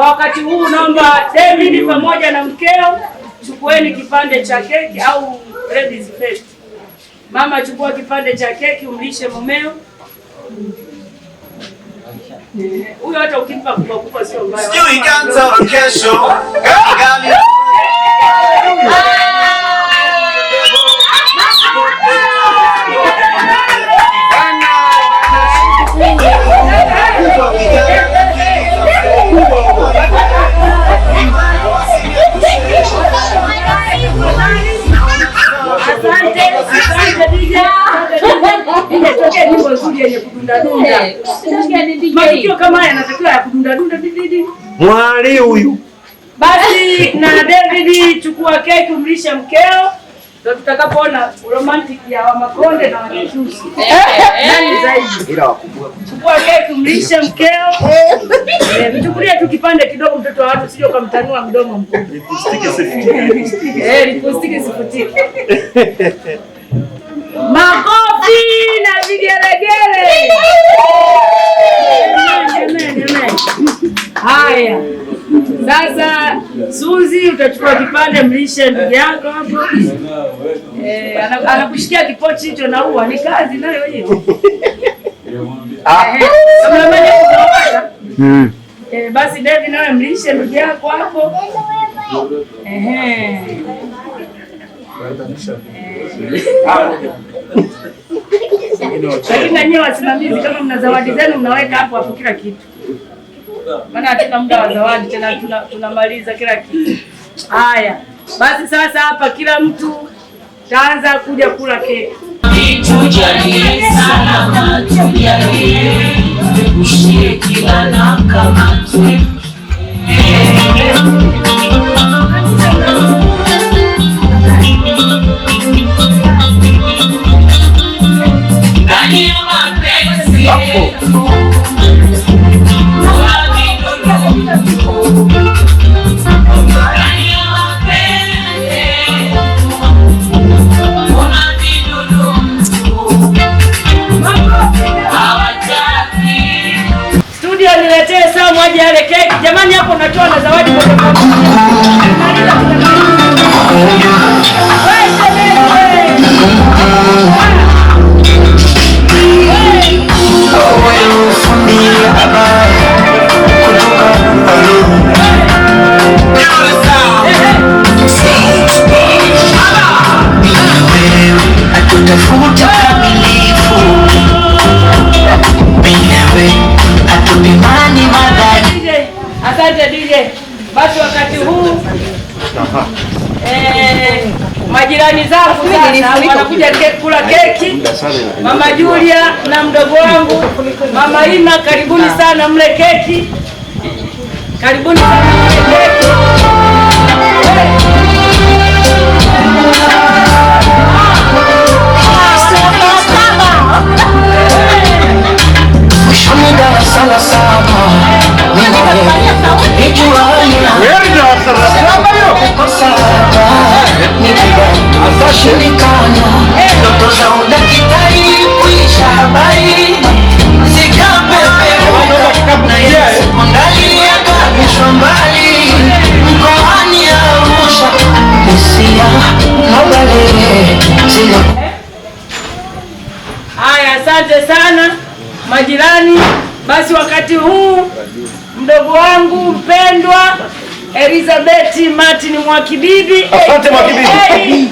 Kwa wakati huu naomba David pamoja na mkeo chukueni kipande cha keki au ladies first. Mama chukua kipande cha keki umlishe mumeo. Huyo hata ukimpa kubwa sio mbaya. Sijui kanza kesho. Gali. Matukio kama haya yanatakiwa ya kudunda didi. Mwali huyu. Basi na David chukua keki umlishe mkeo. Ndio tutakapoona romantic ya Makonde na Wanyakyusi. Nani zaidi? Ila wakubwa. Chukua keki umlishe mkeo. Mchukulie tu kipande kidogo mtoto wa watu sio kumtanua mdomo mkubwa. Lipstick sifutike. Lipstick sifutike. Makofi na vigelegele. Amen. Haya. Sasa Suzi utachukua kipande mlishe ndugu yako hapo. Anakushikia kipochi hicho na ua ni kazi nayo hiyo. Kama mmoja kutoka. Basi David nawe mlishe ndugu yako hapo. Lakini na nyewe wasimamizi kama mna zawadi zenu mnaweka hapo kila kitu. Maana hatuna muda wa zawadi tena tunamaliza kila kitu. Haya. Basi sasa hapa kila mtu taanza kuja kula keki. Tujalie salama tujalie. Ushike kila kama tu. Studio niletee saa moja ile keki. Jamani hapo unatoa na zawadi kwa Asante DJ. Basi wakati huu majirani zangu sasa wanakuja kula keki. Mama Julia na mdogo wangu Mama Ina, karibuni sana mle keki. Karibuni sana mle keki. Haya, asante sana majirani. Basi wakati huu mdogo wangu mpendwa Elizabeth Martin Mwakibibi, asante Mwakibibi.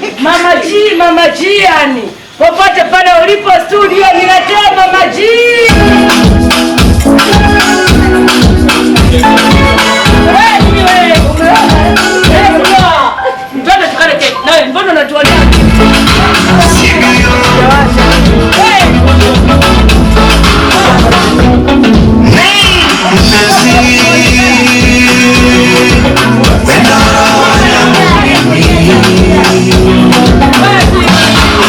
Mama G yani. Popote pale ulipo studio niletee Mama G. Mtoto tukale keki. Na mbona unatuolea?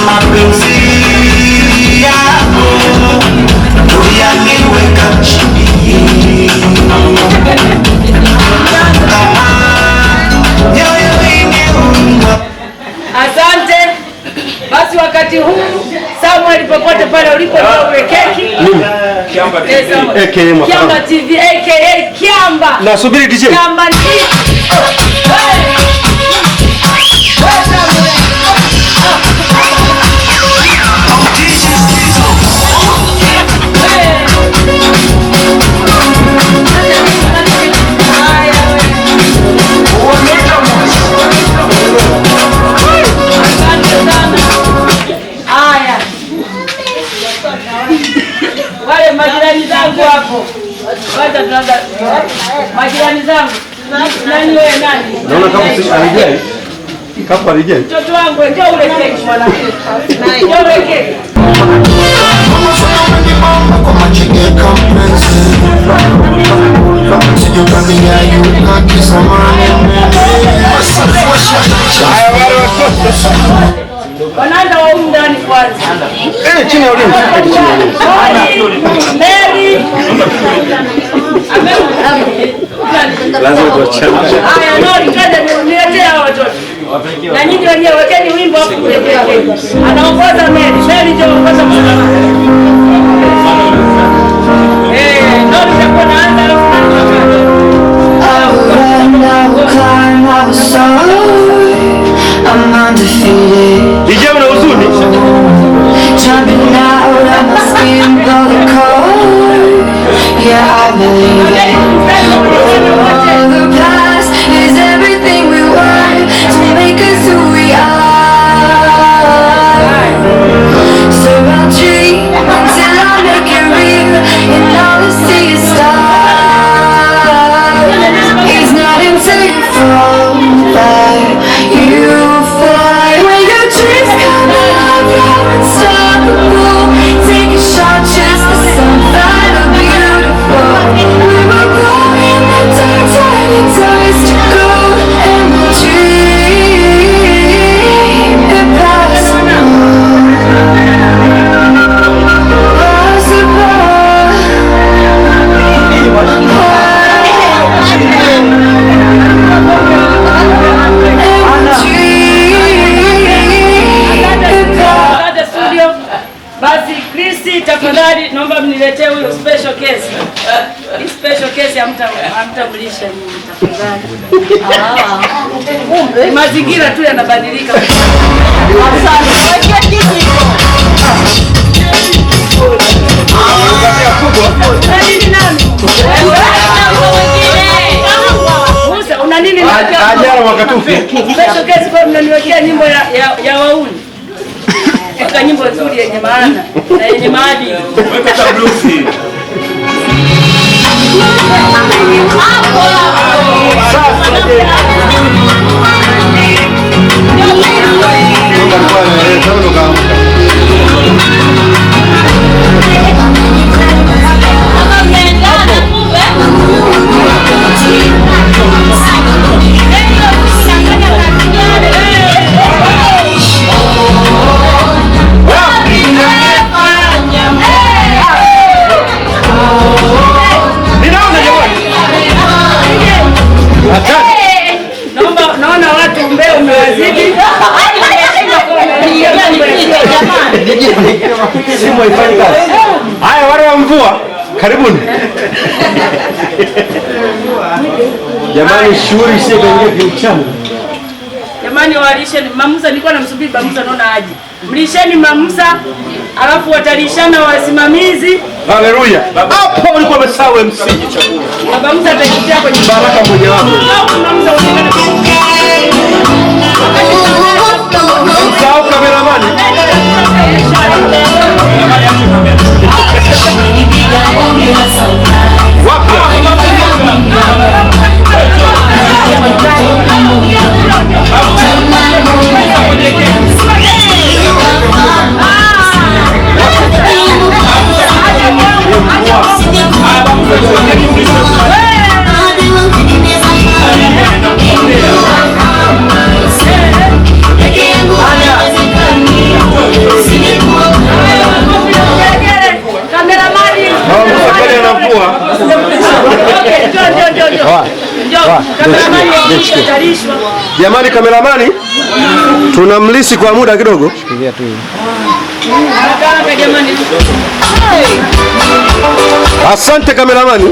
Mapenzi Kiamba TV aka Kiamba. Nasubiri DJ. Kiamba TV. Wale majirani zangu hapo. Wacha tunaanza. Majirani zangu. Nani wewe nani? Naona kama alijai. Kapo alijai. Mtoto wangu njoo ule keki mwanangu. Njoo ule keki. Wanaenda wa humu ndani kwanza. Chini ya ulinzi. Mary. Lazima tuachane. Haya, Nori, twende niletee hao watoto. Na nyinyi wenyewe wekeni wimbo hapo kuelekea. Anaongoza Mary. Mary ndio anaongoza mwanamke. Nori itakuwa naanza alafu I'm undefeated. DJ una huzuni? Jumping out of my skin, blow the cold. Yeah, I believe it. Oh, the past is everything we were to make us who we are. So I'll dream until I make it real, and all I see is stars. It's not until you fall that you fly. When your dreams come alive, you're unstoppable. Take a shot, just the sunlight of beautiful. We were born in the dark, turning dust to gold, and we'll dream it past Basi Kristi, tafadhali naomba mniletee huyo special case. Hii special case hamtamlisha nyinyi tafadhali. Mazingira tu yanabadilika. Musa, una nini na Ajara wakatufi. special case kwa mnaniwekea nyimbo ya wauni. Eka nyimbo nzuri yenye maana na yenye maadili. Weka ta blues. Naona watu mbeo umewazidi. Simu haifanyi kazi. Haya, wale wa mvua, karibuni. Jamani, shughuli sio kaingia kiuchana. Jamani, walisheni Mamusa, nilikuwa namsubiri Mamusa, naona aje. Mlisheni Mamusa, alafu watalishana wasimamizi. Haleluya. Hapo walikuwa wamesahau MC. Baba Musa atakutia kwenye baraka mmoja wapo. Mamusa unaenda. Sahau kameramani. Wapi? Jamani, kameramani, tunamlisi kwa muda kidogo. Shikilia tu. Asante kameramani.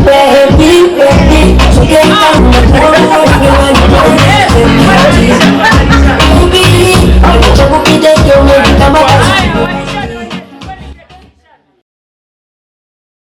Baby, baby,